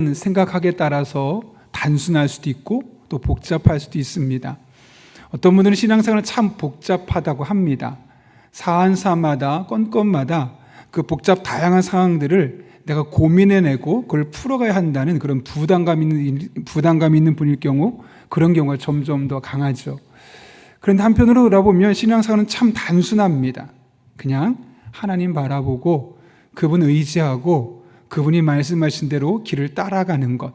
생각하기에 따라서 단순할 수도 있고 또 복잡할 수도 있습니다. 어떤 분들은 신앙생활은 참 복잡하다고 합니다. 사안사마다 건건마다 그 다양한 상황들을 내가 고민해내고 그걸 풀어가야 한다는 그런 부담감 있는 분일 경우, 그런 경우가 점점 더 강하죠. 그런데 한편으로 돌아보면 신앙생활은 참 단순합니다. 그냥 하나님 바라보고 그분 의지하고 그분이 말씀하신 대로 길을 따라가는 것.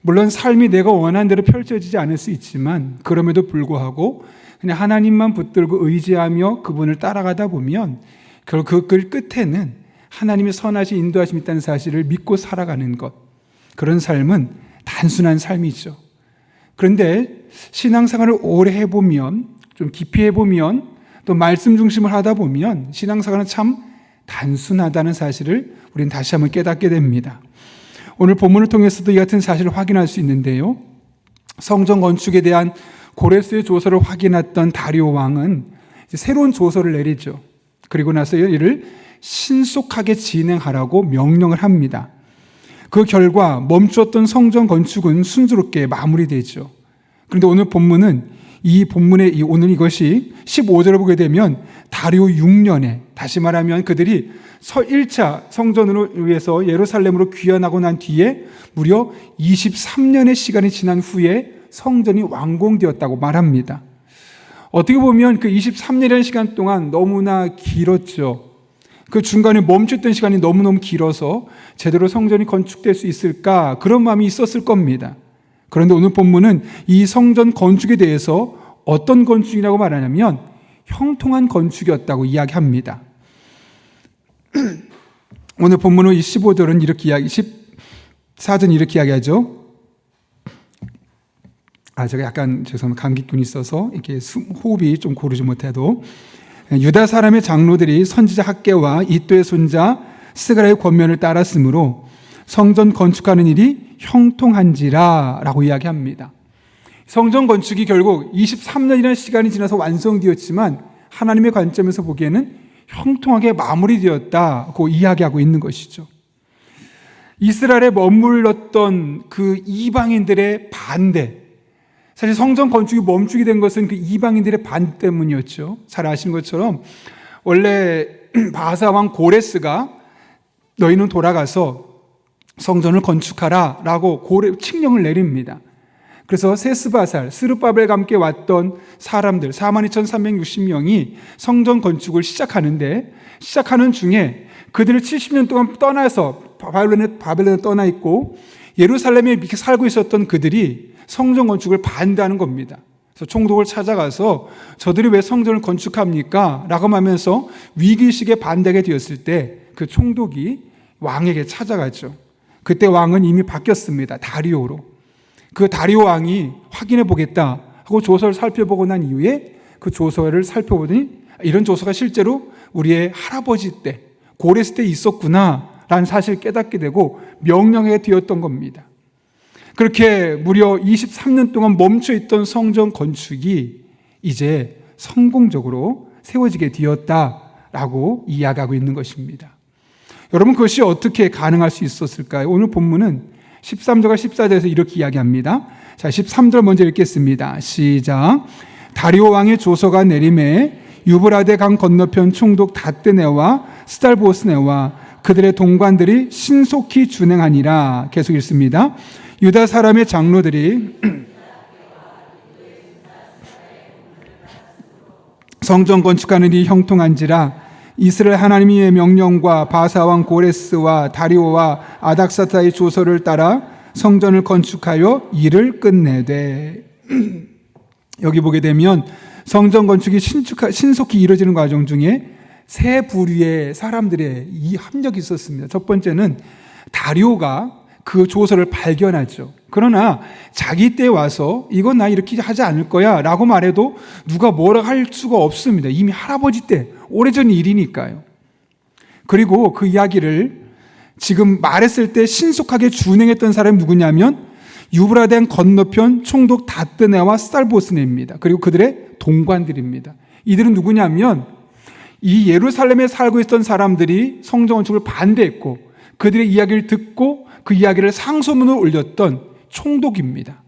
물론 삶이 내가 원하는 대로 펼쳐지지 않을 수 있지만 그럼에도 불구하고 그냥 하나님만 붙들고 의지하며 그분을 따라가다 보면 결국 그 끝에는 하나님의 선하신 인도하심이 있다는 사실을 믿고 살아가는 것. 그런 삶은 단순한 삶이죠. 그런데 신앙생활을 오래 해보면, 좀 깊이 해보면, 또 말씀 중심을 하다 보면 신앙생활은 참 단순하다는 사실을 우리는 다시 한번 깨닫게 됩니다. 오늘 본문을 통해서도 이 같은 사실을 확인할 수 있는데요. 성전 건축에 대한 고레스의 조서를 확인했던 다리오 왕은 새로운 조서를 내리죠. 그리고 나서 이를 신속하게 진행하라고 명령을 합니다. 그 결과 멈추었던 성전 건축은 순조롭게 마무리되죠. 그런데 오늘 본문은 오늘 이것이 15절을 보게 되면 다리오 6년에, 다시 말하면 그들이 1차 성전으로 위해서 예루살렘으로 귀환하고 난 뒤에 무려 23년의 시간이 지난 후에 성전이 완공되었다고 말합니다. 어떻게 보면 그 23년이라는 시간 동안 너무나 길었죠. 그 중간에 멈췄던 시간이 너무너무 길어서 제대로 성전이 건축될 수 있을까, 그런 마음이 있었을 겁니다. 그런데 오늘 본문은 이 성전 건축에 대해서 어떤 건축이라고 말하냐면 형통한 건축이었다고 이야기합니다. 오늘 본문의 15절은 이렇게 14절은 이렇게 이야기하죠. 제가 약간 죄송합니다. 감기균이 있어서 이렇게 호흡이 좀 고르지 못해도, 유다 사람의 장로들이 선지자 학개와 이또의 손자 스가랴의 권면을 따랐으므로 성전 건축하는 일이 형통한지라 라고 이야기합니다. 성전 건축이 결국 23년이라는 시간이 지나서 완성되었지만 하나님의 관점에서 보기에는 형통하게 마무리되었다고 이야기하고 있는 것이죠. 이스라엘에 머물렀던 그 이방인들의 반대, 사실 성전 건축이 멈추게 된 것은 그 이방인들의 반 때문이었죠. 잘 아시는 것처럼 원래 바사 왕 고레스가 너희는 돌아가서 성전을 건축하라 라고 칙령을 내립니다. 그래서 세스바살, 스룹바벨과 함께 왔던 사람들 42,360명이 성전 건축을 시작하는 중에 그들을 70년 동안 떠나서 바벨론에 떠나 있고 예루살렘에 이렇게 살고 있었던 그들이 성전 건축을 반대하는 겁니다. 그래서 총독을 찾아가서 저들이 왜 성전을 건축합니까? 라고 하면서 위기의식에 반대하게 되었을 때 그 총독이 왕에게 찾아가죠. 그때 왕은 이미 바뀌었습니다. 다리오로. 그 다리오 왕이 확인해 보겠다 하고 조서를 살펴보고 난 이후에 그 조서를 살펴보더니 이런 조서가 실제로 우리의 할아버지 때, 고레스 때 있었구나 라는 사실을 깨닫게 되고 명령하게 되었던 겁니다. 그렇게 무려 23년 동안 멈춰있던 성전 건축이 이제 성공적으로 세워지게 되었다라고 이야기하고 있는 것입니다. 여러분, 그것이 어떻게 가능할 수 있었을까요? 오늘 본문은 13절과 14절에서 이렇게 이야기합니다. 자, 13절 먼저 읽겠습니다. 시작. 다리오 왕의 조서가 내림에 유브라데 강 건너편 총독 다뜨네와 스달보스네와 그들의 동관들이 신속히 준행하니라. 계속 읽습니다. 유다 사람의 장로들이 성전 건축하는 일이 형통한지라 이스라엘 하나님의 명령과 바사왕 고레스와 다리오와 아닥사타의 조서를 따라 성전을 건축하여 일을 끝내되. 여기 보게 되면 성전 건축이 신속히 이루어지는 과정 중에 세 부류의 사람들의 이 합력이 있었습니다. 첫 번째는 다리오가 그 조서를 발견하죠. 그러나 자기 때 와서 이건 나 이렇게 하지 않을 거야 라고 말해도 누가 뭐라 할 수가 없습니다. 이미 할아버지 때 오래전 일이니까요. 그리고 그 이야기를 지금 말했을 때 신속하게 준행했던 사람이 누구냐면 유브라데 건너편 총독 다뜨네와 스달보스네입니다. 그리고 그들의 동관들입니다. 이들은 누구냐면 이 예루살렘에 살고 있던 사람들이 성전 건축을 반대했고 그들의 이야기를 듣고 그 이야기를 상소문으로 올렸던 총독입니다.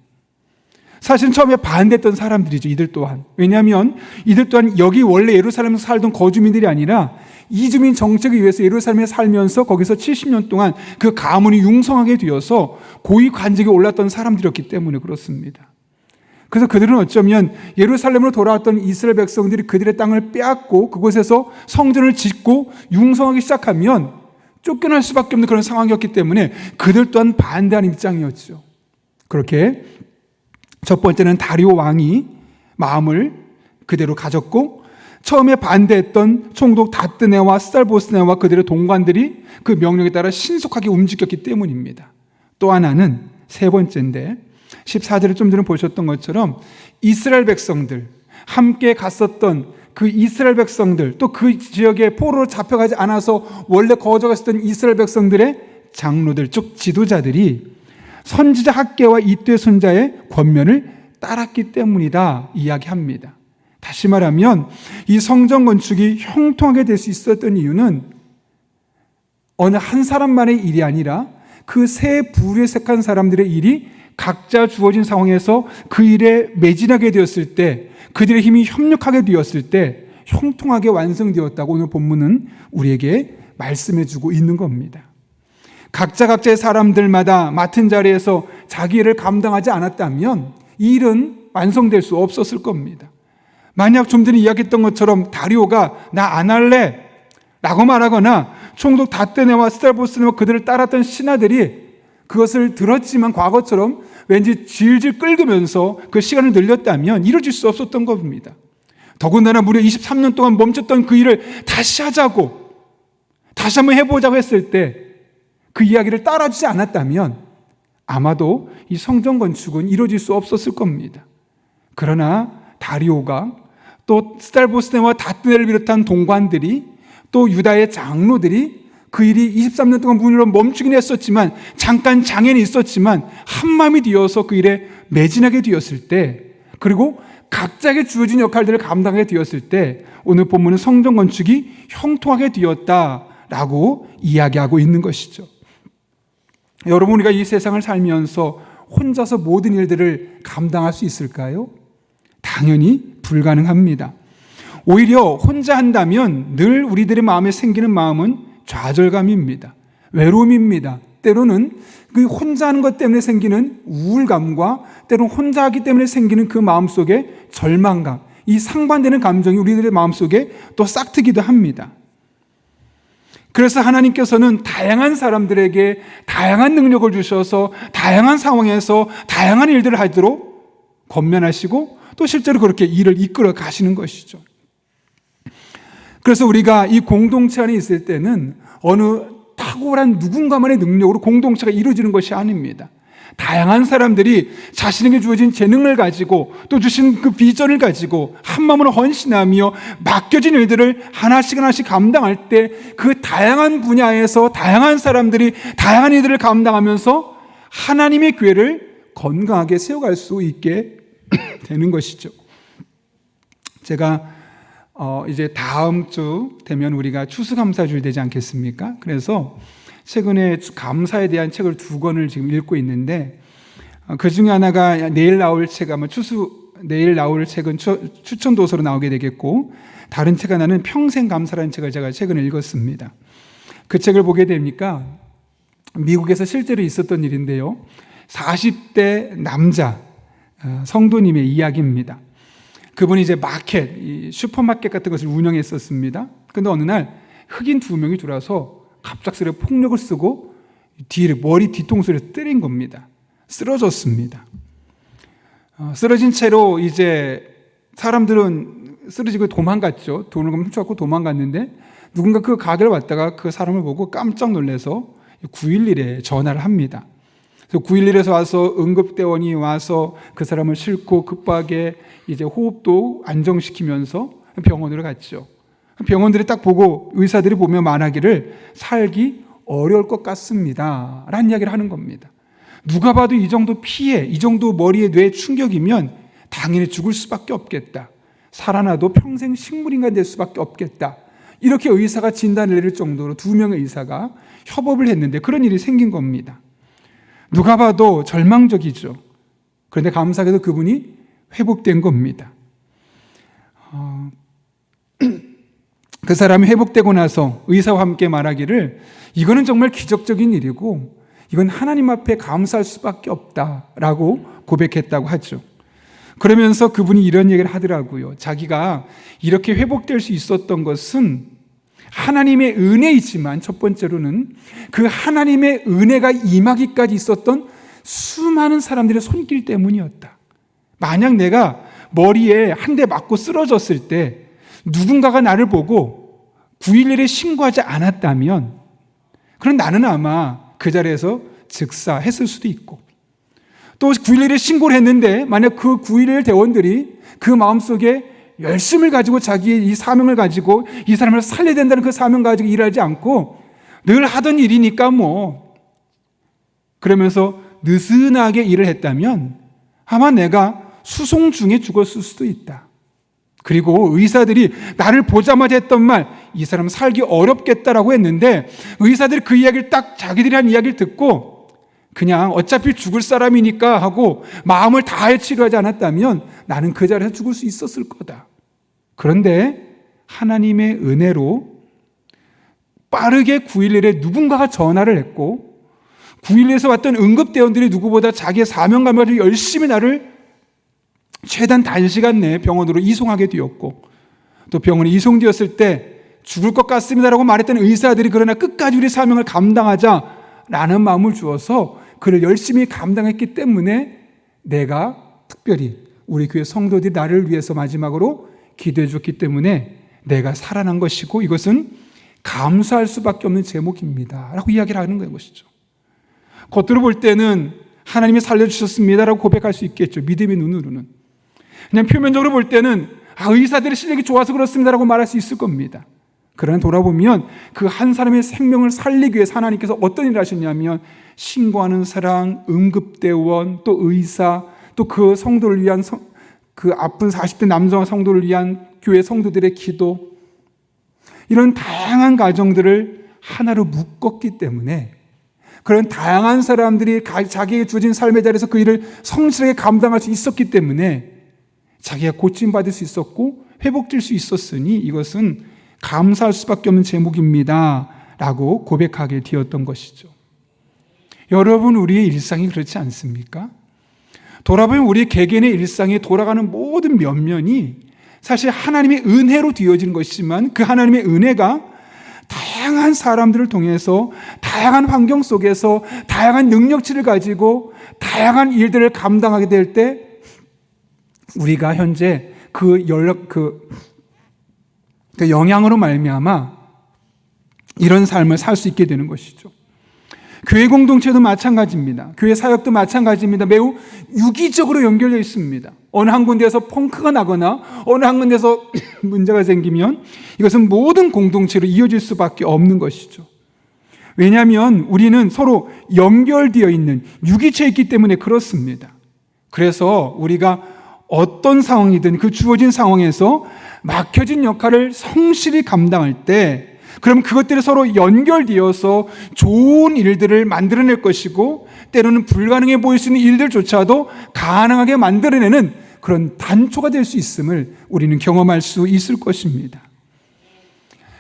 사실은 처음에 반대했던 사람들이죠. 이들 또한. 왜냐하면 이들 또한 여기 원래 예루살렘에서 살던 거주민들이 아니라 이주민 정책에 의해서 예루살렘에 살면서 거기서 70년 동안 그 가문이 융성하게 되어서 고위 관직에 올랐던 사람들이었기 때문에 그렇습니다. 그래서 그들은 어쩌면 예루살렘으로 돌아왔던 이스라엘 백성들이 그들의 땅을 빼앗고 그곳에서 성전을 짓고 융성하기 시작하면 쫓겨날 수밖에 없는 그런 상황이었기 때문에 그들 또한 반대하는 입장이었죠. 그렇게 첫 번째는 다리오 왕이 마음을 그대로 가졌고, 처음에 반대했던 총독 다뜨네와 스달보스네와 그들의 동관들이 그 명령에 따라 신속하게 움직였기 때문입니다. 또 하나는 세 번째인데 14절에 좀 전에 보셨던 것처럼 이스라엘 백성들, 함께 갔었던 그 이스라엘 백성들, 또 그 지역에 포로로 잡혀가지 않아서 원래 거주했었던 이스라엘 백성들의 장로들, 즉 지도자들이 선지자 학개와 이떼 손자의 권면을 따랐기 때문이다 이야기합니다. 다시 말하면 이 성전 건축이 형통하게 될 수 있었던 이유는 어느 한 사람만의 일이 아니라 그 세 부류에 속한 사람들의 일이 각자 주어진 상황에서 그 일에 매진하게 되었을 때, 그들의 힘이 협력하게 되었을 때 형통하게 완성되었다고 오늘 본문은 우리에게 말씀해 주고 있는 겁니다. 각자의 사람들마다 맡은 자리에서 자기 일을 감당하지 않았다면 이 일은 완성될 수 없었을 겁니다. 만약 좀 전에 이야기했던 것처럼 다리오가 나 안 할래 라고 말하거나 총독 다뜨네와 스달보스네와 그들을 따랐던 신하들이 그것을 들었지만 과거처럼 왠지 질질 끌면서 그 시간을 늘렸다면 이루어질 수 없었던 겁니다. 더군다나 무려 23년 동안 멈췄던 그 일을 다시 하자고, 다시 한번 해보자고 했을 때 그 이야기를 따라주지 않았다면 아마도 이 성전 건축은 이루어질 수 없었을 겁니다. 그러나 다리오가 또 스달보스네와 다뜨네를 비롯한 동관들이 또 유다의 장로들이 그 일이 23년 동안 물론 멈추긴 했었지만, 잠깐 장애는 있었지만 한마음이 되어서 그 일에 매진하게 되었을 때, 그리고 각자에게 주어진 역할들을 감당하게 되었을 때 오늘 본문은 성전 건축이 형통하게 되었다라고 이야기하고 있는 것이죠. 여러분, 우리가 이 세상을 살면서 혼자서 모든 일들을 감당할 수 있을까요? 당연히 불가능합니다. 오히려 혼자 한다면 늘 우리들의 마음에 생기는 마음은 좌절감입니다. 외로움입니다. 때로는 그 혼자 하는 것 때문에 생기는 우울감과 때로는 혼자 하기 때문에 생기는 그 마음속에 절망감, 이 상반되는 감정이 우리들의 마음속에 또 싹트기도 합니다. 그래서 하나님께서는 다양한 사람들에게 다양한 능력을 주셔서 다양한 상황에서 다양한 일들을 하도록 권면하시고 또 실제로 그렇게 일을 이끌어 가시는 것이죠. 그래서 우리가 이 공동체 안에 있을 때는 어느 탁월한 누군가만의 능력으로 공동체가 이루어지는 것이 아닙니다. 다양한 사람들이 자신에게 주어진 재능을 가지고 또 주신 그 비전을 가지고 한마음으로 헌신하며 맡겨진 일들을 하나씩 감당할 때 그 다양한 분야에서 다양한 사람들이 다양한 일들을 감당하면서 하나님의 교회를 건강하게 세워갈 수 있게 되는 것이죠. 제가 이제 다음 주 되면 우리가 추수감사주일 되지 않겠습니까? 그래서 최근에 감사에 대한 책을 2권을 지금 읽고 있는데, 그 중에 하나가 내일 나올 책, 아마 내일 나올 책은 추천 도서로 나오게 되겠고, 다른 책 하나는 평생 감사라는 책을 제가 최근에 읽었습니다. 그 책을 보게 되니까 미국에서 실제로 있었던 일인데요, 40대 남자 성도님의 이야기입니다. 그분이 이제 마켓, 슈퍼마켓 같은 것을 운영했었습니다. 그런데 어느 날 흑인 2명이 들어와서 갑작스레 폭력을 쓰고 머리 뒤통수를 때린 겁니다. 쓰러졌습니다. 쓰러진 채로 이제 사람들은 쓰러지고 도망갔죠. 돈을 훔쳐갖고 도망갔는데 누군가 그 가게를 왔다가 그 사람을 보고 깜짝 놀라서 911에 전화를 합니다. 그래서 911에서 와서 응급대원이 와서 그 사람을 싣고 급하게 이제 호흡도 안정시키면서 병원으로 갔죠. 병원들이 딱 보고 의사들이 보며 말하기를 살기 어려울 것 같습니다 라는 이야기를 하는 겁니다. 누가 봐도 이 정도 피해, 이 정도 머리에 뇌 충격이면 당연히 죽을 수밖에 없겠다. 살아나도 평생 식물인간 될 수밖에 없겠다. 이렇게 의사가 진단을 내릴 정도로 2명의 의사가 협업을 했는데 그런 일이 생긴 겁니다. 누가 봐도 절망적이죠. 그런데 감사하게도 그분이 회복된 겁니다. 그 사람이 회복되고 나서 의사와 함께 말하기를 이거는 정말 기적적인 일이고 이건 하나님 앞에 감사할 수밖에 없다라고 고백했다고 하죠. 그러면서 그분이 이런 얘기를 하더라고요. 자기가 이렇게 회복될 수 있었던 것은 하나님의 은혜이지만 첫 번째로는 그 하나님의 은혜가 임하기까지 있었던 수많은 사람들의 손길 때문이었다. 만약 내가 머리에 한 대 맞고 쓰러졌을 때 누군가가 나를 보고 911에 신고하지 않았다면 그럼 나는 아마 그 자리에서 즉사했을 수도 있고, 또 911에 신고를 했는데 만약 그 911 대원들이 그 마음속에 열심을 가지고 자기의 이 사명을 가지고 이 사람을 살려야 된다는 그 사명 가지고 일하지 않고 늘 하던 일이니까 뭐 그러면서 느슨하게 일을 했다면 아마 내가 수송 중에 죽었을 수도 있다. 그리고 의사들이 나를 보자마자 했던 말, 이 사람 살기 어렵겠다라고 했는데 의사들이 그 이야기를 딱 자기들이 한 이야기를 듣고 그냥 어차피 죽을 사람이니까 하고 마음을 다해 치료하지 않았다면 나는 그 자리에서 죽을 수 있었을 거다. 그런데 하나님의 은혜로 빠르게 911에 누군가가 전화를 했고 911에서 왔던 응급대원들이 누구보다 자기의 사명감을 가지고 열심히 나를 최단 단시간 내에 병원으로 이송하게 되었고, 또 병원에 이송되었을 때 죽을 것 같습니다라고 말했던 의사들이 그러나 끝까지 우리 사명을 감당하자라는 마음을 주어서 그를 열심히 감당했기 때문에 내가 특별히 우리 교회 성도들이 나를 위해서 마지막으로 기도해 줬기 때문에 내가 살아난 것이고 이것은 감사할 수밖에 없는 제목입니다 라고 이야기를 하는 것이죠. 겉으로 볼 때는 하나님이 살려주셨습니다라고 고백할 수 있겠죠. 믿음의 눈으로는. 그냥 표면적으로 볼 때는 의사들의 실력이 좋아서 그렇습니다라고 말할 수 있을 겁니다. 그러나 돌아보면 그 한 사람의 생명을 살리기 위해서 하나님께서 어떤 일을 하셨냐면 신고하는 사랑, 응급대원, 또 의사, 또 그 성도를 위한 그 아픈 40대 남성 성도를 위한 교회 성도들의 기도, 이런 다양한 가정들을 하나로 묶었기 때문에 그런 다양한 사람들이 자기에게 주어진 삶의 자리에서 그 일을 성실하게 감당할 수 있었기 때문에 자기가 고침받을 수 있었고 회복될 수 있었으니 이것은 감사할 수밖에 없는 제목입니다 라고 고백하게 되었던 것이죠. 여러분, 우리의 일상이 그렇지 않습니까? 돌아보면 우리 개개인의 일상에 돌아가는 모든 면면이 사실 하나님의 은혜로 되어진 것이지만 그 하나님의 은혜가 다양한 사람들을 통해서 다양한 환경 속에서 다양한 능력치를 가지고 다양한 일들을 감당하게 될 때 우리가 현재 그 영향으로 말미암아 이런 삶을 살 수 있게 되는 것이죠. 교회 공동체도 마찬가지입니다. 교회 사역도 마찬가지입니다. 매우 유기적으로 연결되어 있습니다. 어느 한 군데에서 펑크가 나거나 어느 한 군데에서 문제가 생기면 이것은 모든 공동체로 이어질 수밖에 없는 것이죠. 왜냐하면 우리는 서로 연결되어 있는 유기체에 있기 때문에 그렇습니다. 그래서 우리가 어떤 상황이든 그 주어진 상황에서 맡겨진 역할을 성실히 감당할 때 그럼 그것들이 서로 연결되어서 좋은 일들을 만들어낼 것이고 때로는 불가능해 보일 수 있는 일들조차도 가능하게 만들어내는 그런 단초가 될 수 있음을 우리는 경험할 수 있을 것입니다.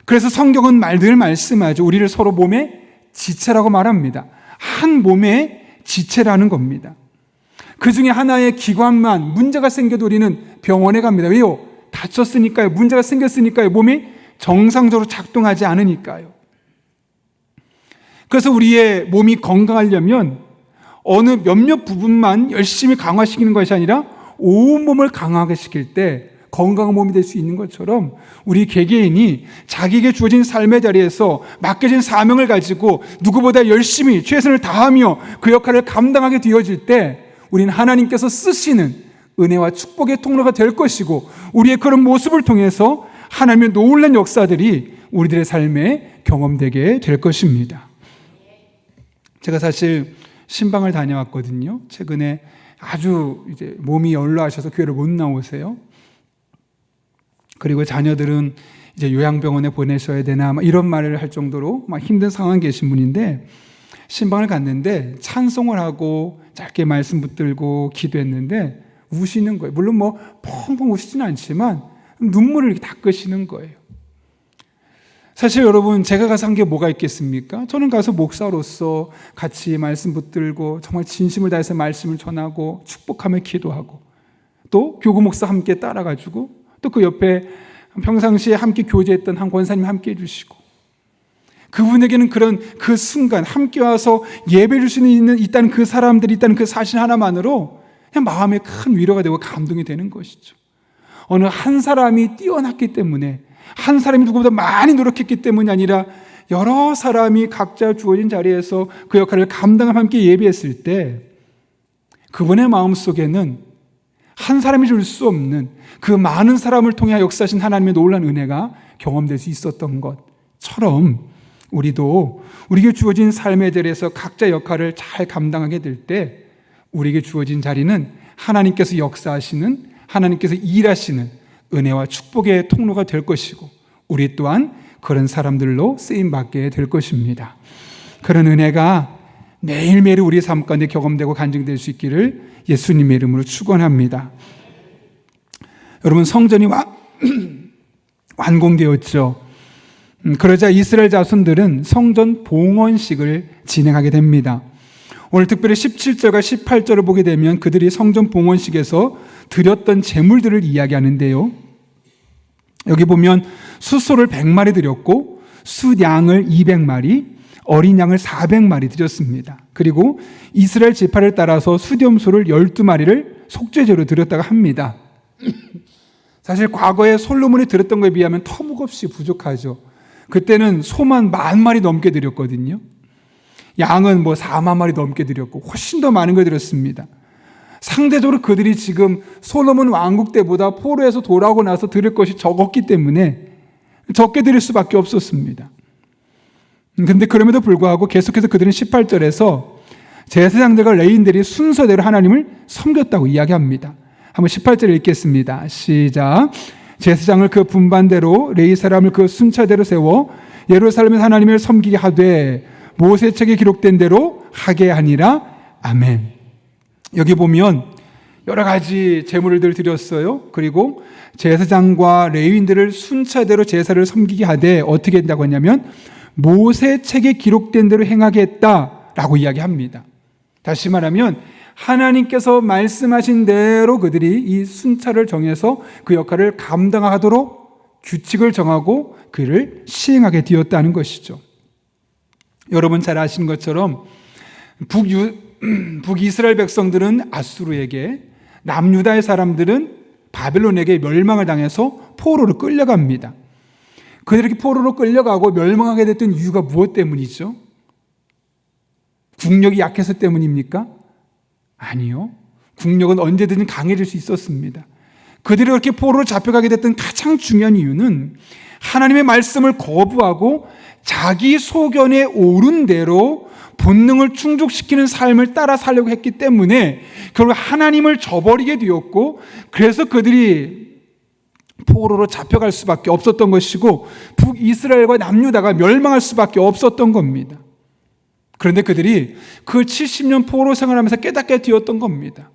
그래서 성경은 늘 말씀하죠. 우리를 서로 몸의 지체라고 말합니다. 한 몸의 지체라는 겁니다. 그 중에 하나의 기관만 문제가 생겨도 우리는 병원에 갑니다. 왜요? 다쳤으니까요. 문제가 생겼으니까요. 몸이 정상적으로 작동하지 않으니까요. 그래서 우리의 몸이 건강하려면 어느 몇몇 부분만 열심히 강화시키는 것이 아니라 온몸을 강하게 시킬 때 건강한 몸이 될 수 있는 것처럼 우리 개개인이 자기에게 주어진 삶의 자리에서 맡겨진 사명을 가지고 누구보다 열심히 최선을 다하며 그 역할을 감당하게 되어질 때 우리는 하나님께서 쓰시는 은혜와 축복의 통로가 될 것이고 우리의 그런 모습을 통해서 하나님의 놀라운 역사들이 우리들의 삶에 경험되게 될 것입니다. 제가 사실 신방을 다녀왔거든요. 최근에 아주 이제 몸이 연로하셔서 교회를 못 나오세요. 그리고 자녀들은 이제 요양병원에 보내셔야 되나 이런 말을 할 정도로 힘든 상황에 계신 분인데 신방을 갔는데 찬송을 하고 짧게 말씀 붙들고 기도했는데 우시는 거예요. 물론 뭐 펑펑 우시지는 않지만 눈물을 이렇게 닦으시는 거예요. 사실 여러분, 제가 가서 한 게 뭐가 있겠습니까? 저는 가서 목사로서 같이 말씀 붙들고 정말 진심을 다해서 말씀을 전하고 축복하며 기도하고, 또 교구 목사 함께 따라가지고, 또 그 옆에 평상시에 함께 교제했던 한 권사님 함께 해주시고, 그분에게는 그런 그 순간 함께 와서 예배 줄 수 있다는 그 사람들이 있다는 그 사실 하나만으로 그냥 마음에 큰 위로가 되고 감동이 되는 것이죠. 어느 한 사람이 뛰어났기 때문에, 한 사람이 누구보다 많이 노력했기 때문이 아니라 여러 사람이 각자 주어진 자리에서 그 역할을 감당하며 함께 예배했을 때 그분의 마음속에는 한 사람이 줄 수 없는 그 많은 사람을 통해 역사하신 하나님의 놀라운 은혜가 경험될 수 있었던 것처럼, 우리도 우리에게 주어진 삶의 자리에서 각자 역할을 잘 감당하게 될 때 우리에게 주어진 자리는 하나님께서 역사하시는, 하나님께서 일하시는 은혜와 축복의 통로가 될 것이고, 우리 또한 그런 사람들로 쓰임받게 될 것입니다. 그런 은혜가 매일매일 우리의 삶 가운데 경험되고 간증될 수 있기를 예수님의 이름으로 축원합니다. 여러분, 성전이 완공되었죠. 그러자 이스라엘 자손들은 성전 봉헌식을 진행하게 됩니다. 오늘 특별히 17절과 18절을 보게 되면 그들이 성전 봉헌식에서 드렸던 제물들을 이야기하는데요. 여기 보면 숫소를 100마리 드렸고 숫양을 200마리, 어린 양을 400마리 드렸습니다. 그리고 이스라엘 지파를 따라서 숫염소를 12마리를 속죄제로 드렸다고 합니다. 사실 과거에 솔로몬이 드렸던 것에 비하면 터무없이 부족하죠. 그때는 소만 10,000마리 넘게 드렸거든요. 양은 40,000마리 넘게 드렸고 훨씬 더 많은 걸 드렸습니다. 상대적으로 그들이 지금 솔로몬 왕국 때보다 포로에서 돌아오고 나서 드릴 것이 적었기 때문에 적게 드릴 수밖에 없었습니다. 그런데 그럼에도 불구하고 계속해서 그들은 18절에서 제사장들과 레위인들이 순서대로 하나님을 섬겼다고 이야기합니다. 한번 18절 읽겠습니다. 시작. 제사장을 그 분반대로, 레위 사람을 그 순차대로 세워 예루살렘에서 하나님을 섬기게 하되 모세책에 기록된 대로 하게 하니라. 아멘. 여기 보면 여러 가지 제물들 드렸어요. 그리고 제사장과 레위인들을 순차대로 제사를 섬기게 하되 어떻게 했다고 했냐면 모세책에 기록된 대로 행하게 했다라고 이야기합니다. 다시 말하면 하나님께서 말씀하신 대로 그들이 이 순차를 정해서 그 역할을 감당하도록 규칙을 정하고 그를 시행하게 되었다는 것이죠. 여러분 잘 아시는 것처럼 북이스라엘 백성들은 아수르에게, 남유다의 사람들은 바벨론에게 멸망을 당해서 포로로 끌려갑니다. 그들이 이렇게 포로로 끌려가고 멸망하게 됐던 이유가 무엇 때문이죠? 국력이 약해서 때문입니까? 아니요. 국력은 언제든지 강해질 수 있었습니다. 그들이 그렇게 포로로 잡혀가게 됐던 가장 중요한 이유는 하나님의 말씀을 거부하고 자기 소견에 옳은 대로 본능을 충족시키는 삶을 따라 살려고 했기 때문에 결국 하나님을 저버리게 되었고, 그래서 그들이 포로로 잡혀갈 수밖에 없었던 것이고 북이스라엘과 남유다가 멸망할 수밖에 없었던 겁니다. 그런데 그들이 그 70년 포로 생활하면서 깨닫게 되었던 겁니다.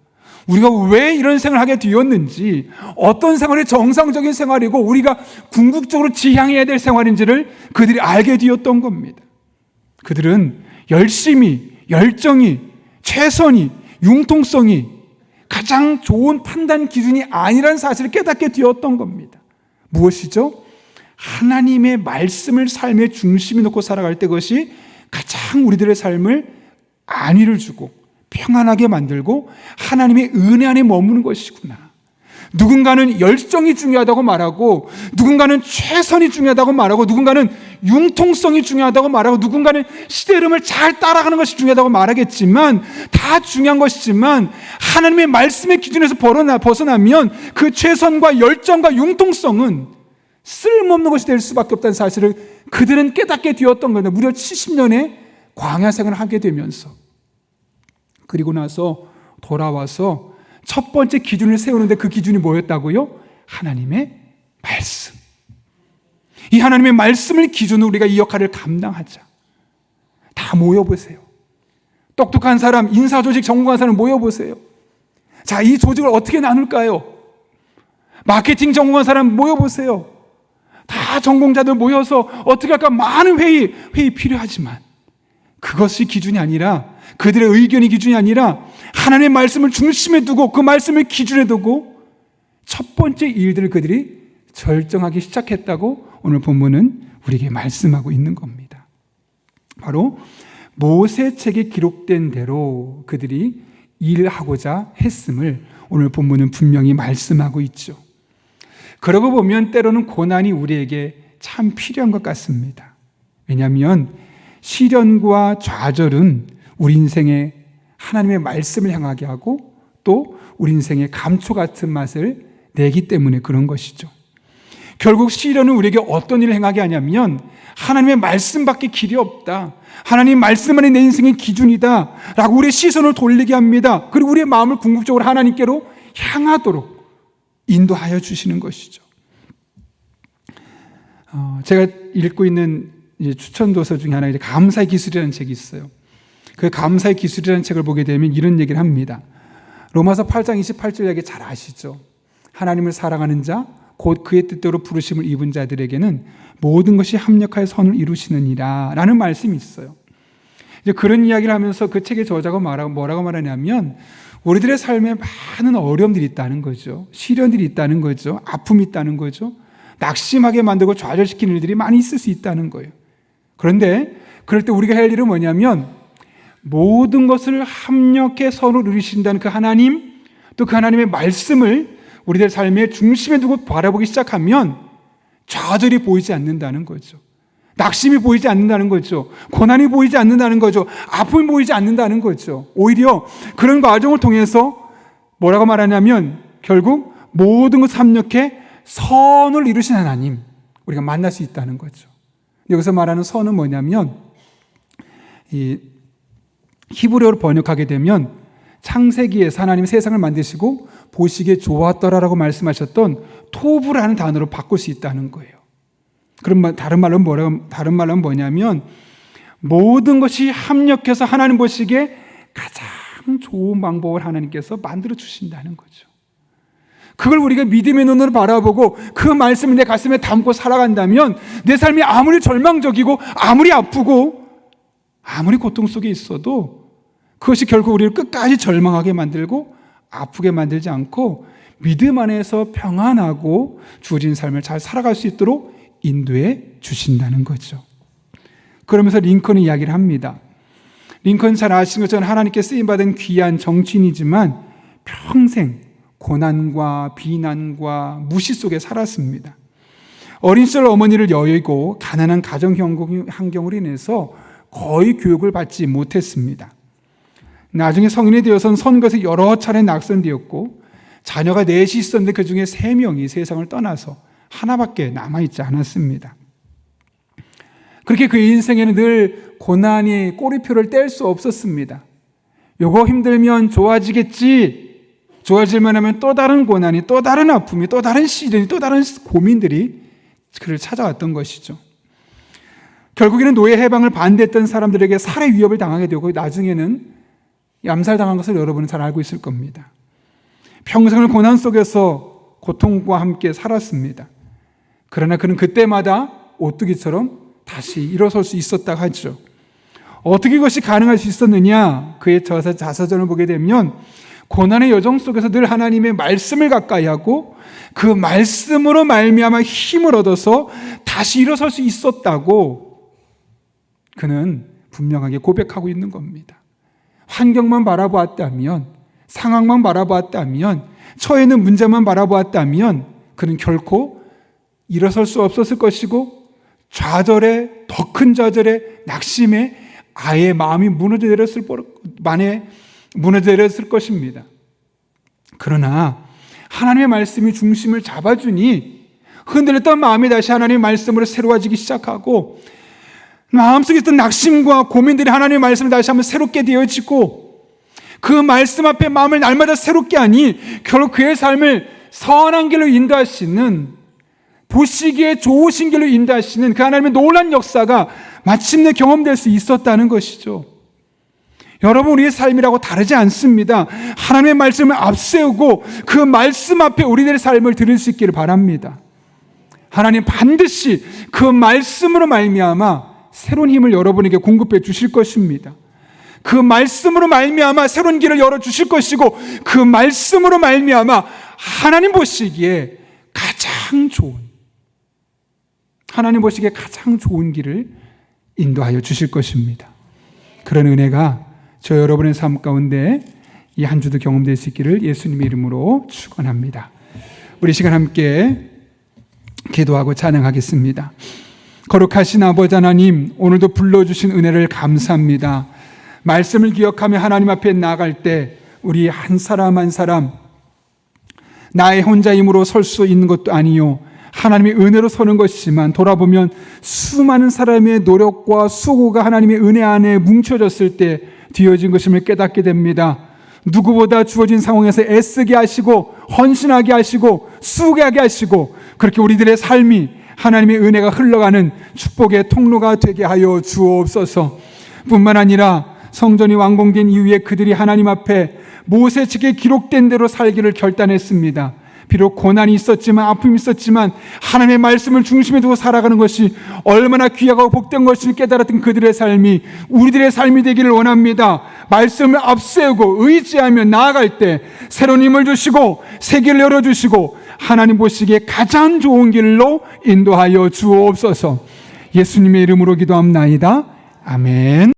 우리가 왜 이런 생활을 하게 되었는지, 어떤 생활이 정상적인 생활이고 우리가 궁극적으로 지향해야 될 생활인지를 그들이 알게 되었던 겁니다. 그들은 열심히, 열정이, 최선이, 융통성이 가장 좋은 판단 기준이 아니라는 사실을 깨닫게 되었던 겁니다. 무엇이죠? 하나님의 말씀을 삶의 중심에 놓고 살아갈 때 그것이 가장 우리들의 삶을 안위를 주고 평안하게 만들고 하나님의 은혜 안에 머무는 것이구나. 누군가는 열정이 중요하다고 말하고, 누군가는 최선이 중요하다고 말하고, 누군가는 융통성이 중요하다고 말하고, 누군가는 시대 흐름을 잘 따라가는 것이 중요하다고 말하겠지만, 다 중요한 것이지만 하나님의 말씀의 기준에서 벗어나면 그 최선과 열정과 융통성은 쓸모없는 것이 될 수밖에 없다는 사실을 그들은 깨닫게 되었던 겁니다. 무려 70년의 광야 생활을 하게 되면서. 그리고 나서 돌아와서 첫 번째 기준을 세우는데 그 기준이 뭐였다고요? 하나님의 말씀. 이 하나님의 말씀을 기준으로 우리가 이 역할을 감당하자. 다 모여보세요. 똑똑한 사람, 인사조직 전공한 사람 모여보세요. 자, 이 조직을 어떻게 나눌까요? 마케팅 전공한 사람 모여보세요. 다 전공자들 모여서 어떻게 할까? 많은 회의 필요하지만 그것이 기준이 아니라, 그들의 의견이 기준이 아니라 하나님의 말씀을 중심에 두고 그 말씀을 기준에 두고 첫 번째 일들을 그들이 결정하기 시작했다고 오늘 본문은 우리에게 말씀하고 있는 겁니다. 바로 모세책에 기록된 대로 그들이 일하고자 했음을 오늘 본문은 분명히 말씀하고 있죠. 그러고 보면 때로는 고난이 우리에게 참 필요한 것 같습니다. 왜냐하면 시련과 좌절은 우리 인생에 하나님의 말씀을 향하게 하고 또 우리 인생에 감초 같은 맛을 내기 때문에 그런 것이죠. 결국 시련은 우리에게 어떤 일을 행하게 하냐면 하나님의 말씀밖에 길이 없다, 하나님 말씀만이 내 인생의 기준이다 라고 우리의 시선을 돌리게 합니다. 그리고 우리의 마음을 궁극적으로 하나님께로 향하도록 인도하여 주시는 것이죠. 제가 읽고 있는 추천도서 중에 하나, 감사의 기술이라는 책이 있어요. 그 감사의 기술이라는 책을 보게 되면 이런 얘기를 합니다. 로마서 8장 28절 얘기 잘 아시죠? 하나님을 사랑하는 자, 곧 그의 뜻대로 부르심을 입은 자들에게는 모든 것이 합력하여 선을 이루시느니라 라는 말씀이 있어요. 이제 그런 이야기를 하면서 그 책의 저자가 뭐라고 말하냐면 우리들의 삶에 많은 어려움들이 있다는 거죠. 시련들이 있다는 거죠. 아픔이 있다는 거죠. 낙심하게 만들고 좌절시키는 일들이 많이 있을 수 있다는 거예요. 그런데 그럴 때 우리가 할 일은 뭐냐면 모든 것을 합력해 선을 이루신다는 그 하나님, 또 그 하나님의 말씀을 우리들 삶의 중심에 두고 바라보기 시작하면 좌절이 보이지 않는다는 거죠. 낙심이 보이지 않는다는 거죠. 고난이 보이지 않는다는 거죠. 아픔이 보이지 않는다는 거죠. 오히려 그런 과정을 통해서 뭐라고 말하냐면 결국 모든 것을 합력해 선을 이루신 하나님, 우리가 만날 수 있다는 거죠. 여기서 말하는 선은 뭐냐면 이 히브리어로 번역하게 되면 창세기에서 하나님 세상을 만드시고 보시기에 좋았더라라고 말씀하셨던 토부라는 단어로 바꿀 수 있다는 거예요. 그럼 다른 말로는 뭐냐면 모든 것이 합력해서 하나님 보시기에 가장 좋은 방법을 하나님께서 만들어 주신다는 거죠. 그걸 우리가 믿음의 눈으로 바라보고 그 말씀을 내 가슴에 담고 살아간다면 내 삶이 아무리 절망적이고 아무리 아프고 아무리 고통 속에 있어도 그것이 결국 우리를 끝까지 절망하게 만들고 아프게 만들지 않고 믿음 안에서 평안하고 주어진 삶을 잘 살아갈 수 있도록 인도해 주신다는 거죠. 그러면서 링컨은 이야기를 합니다. 링컨은 잘 아시는 것처럼 하나님께 쓰임받은 귀한 정치인이지만 평생 고난과 비난과 무시 속에 살았습니다. 어린 시절 어머니를 여의고 가난한 가정 환경으로 인해서 거의 교육을 받지 못했습니다. 나중에 성인이 되어서는 선거에서 여러 차례 낙선되었고 자녀가 넷이 있었는데 그 중에 3명이 세상을 떠나서 하나밖에 남아있지 않았습니다. 그렇게 그의 인생에는 늘 고난이 꼬리표를 뗄 수 없었습니다. 요거 힘들면 좋아지겠지, 좋아질만 하면 또 다른 고난이, 또 다른 아픔이, 또 다른 시련이, 또 다른 고민들이 그를 찾아왔던 것이죠. 결국에는 노예 해방을 반대했던 사람들에게 살해 위협을 당하게 되고 나중에는 암살당한 것을 여러분은 잘 알고 있을 겁니다. 평생을 고난 속에서 고통과 함께 살았습니다. 그러나 그는 그때마다 오뚜기처럼 다시 일어설 수 있었다고 하죠. 어떻게 이것이 가능할 수 있었느냐? 그의 자서전을 보게 되면 고난의 여정 속에서 늘 하나님의 말씀을 가까이 하고 그 말씀으로 말미암아 힘을 얻어서 다시 일어설 수 있었다고 그는 분명하게 고백하고 있는 겁니다. 환경만 바라보았다면, 상황만 바라보았다면, 처해 있는 문제만 바라보았다면 그는 결코 일어설 수 없었을 것이고 좌절에, 더 큰 좌절에, 낙심에 아예 마음이 무너져 내렸을 것입니다. 그러나 하나님의 말씀이 중심을 잡아주니 흔들렸던 마음이 다시 하나님의 말씀으로 새로워지기 시작하고 마음속에 있던 낙심과 고민들이 하나님의 말씀을 다시 한번 새롭게 되어지고 그 말씀 앞에 마음을 날마다 새롭게 하니 결국 그의 삶을 선한 길로 인도하시는, 보시기에 좋으신 길로 인도하시는 그 하나님의 놀라운 역사가 마침내 경험될 수 있었다는 것이죠. 여러분, 우리의 삶이라고 다르지 않습니다. 하나님의 말씀을 앞세우고 그 말씀 앞에 우리들의 삶을 드릴 수 있기를 바랍니다. 하나님 반드시 그 말씀으로 말미암아 새로운 힘을 여러분에게 공급해 주실 것입니다. 그 말씀으로 말미암아 새로운 길을 열어주실 것이고, 그 말씀으로 말미암아 하나님 보시기에 가장 좋은 길을 인도하여 주실 것입니다. 그런 은혜가 저 여러분의 삶 가운데 이 한 주도 경험될 수 있기를 예수님의 이름으로 축원합니다. 우리 시간 함께 기도하고 찬양하겠습니다. 거룩하신 아버지 하나님, 오늘도 불러주신 은혜를 감사합니다. 말씀을 기억하며 하나님 앞에 나아갈 때 우리 한 사람 한 사람 나의 혼자 힘으로 설 수 있는 것도 아니요, 하나님의 은혜로 서는 것이지만 돌아보면 수많은 사람의 노력과 수고가 하나님의 은혜 안에 뭉쳐졌을 때 뒤어진 것임을 깨닫게 됩니다. 누구보다 주어진 상황에서 애쓰게 하시고 헌신하게 하시고 수고하게 하시고, 그렇게 우리들의 삶이 하나님의 은혜가 흘러가는 축복의 통로가 되게 하여 주옵소서. 뿐만 아니라 성전이 완공된 이후에 그들이 하나님 앞에 모세책에 기록된 대로 살기를 결단했습니다. 비록 고난이 있었지만, 아픔이 있었지만 하나님의 말씀을 중심에 두고 살아가는 것이 얼마나 귀하고 복된 것을 깨달았던 그들의 삶이 우리들의 삶이 되기를 원합니다. 말씀을 앞세우고 의지하며 나아갈 때 새로운 힘을 주시고 새 길을 열어주시고 하나님 보시기에 가장 좋은 길로 인도하여 주옵소서. 예수님의 이름으로 기도합나이다. 아멘.